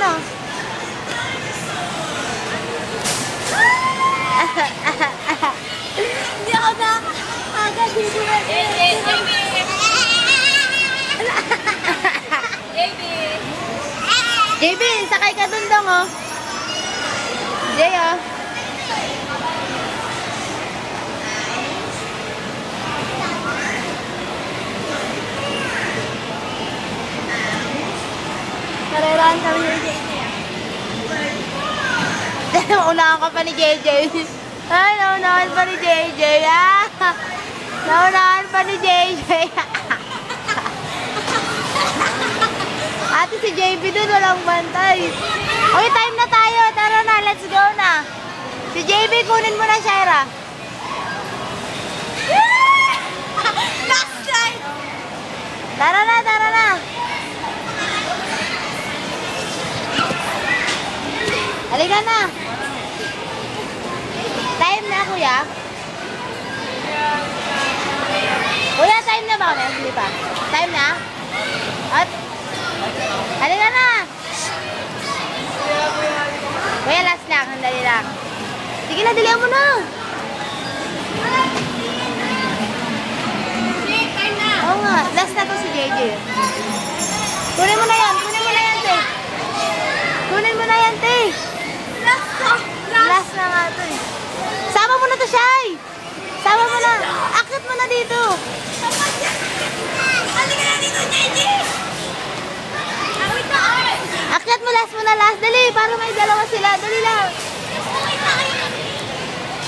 na. Hindi ako na agad dito. JB, sakay ka dun dong, oh. Jay, oh. Narerahan kami ni JJ. Naunahan ka pa ni JJ. Ay, naunahan pa ni JJ, ah. Naunahan pa ni JJ. Ate, si JB dun, walang bantay. Okay, time na tayo. Tara na, let's go na. Si JB, kunin mo na, Shaira. Last slide! Tara na, tara na. Halika na. Time na, kuya. Kuya, time na ba kami? Hindi pa. Time na? At halika na. Kuya, last lang. Handali lang. Sige na, dilihan mo na. Time na! Oo nga. Last na to si JJ. Kunin mo na yan. Kunin mo na yan, te. Kunin mo na yan, te. Last to! Last na nga to eh. Sama mo na to, Shai. Sama mo na. Akit mo na dito. Halika na dito, JJ! Wait na! Akit mo last. Dali, para may dalawa sila. Dali lang.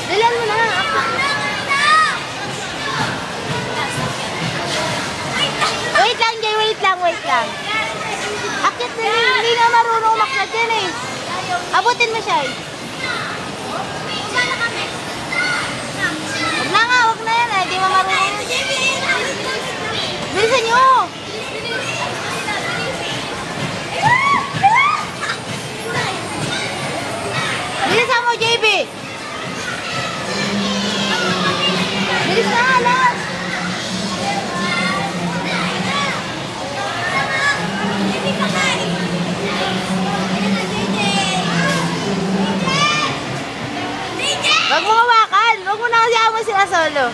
Dalihan mo na. Wait lang, Jay. Wait lang. Akit na. Hindi na marunong umakyat yan eh. Abutin mo, Shai. Wag na yan eh. Di mo marunong. Bilisan nyo. Bilisan mo, JB. Bilis na, alas. Wag mo hawakan. Wag mo na kasama sila solo.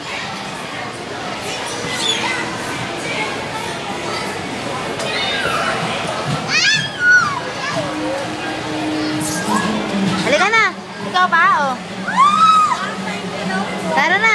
Halika na. Ikaw pa, oh. Tara na.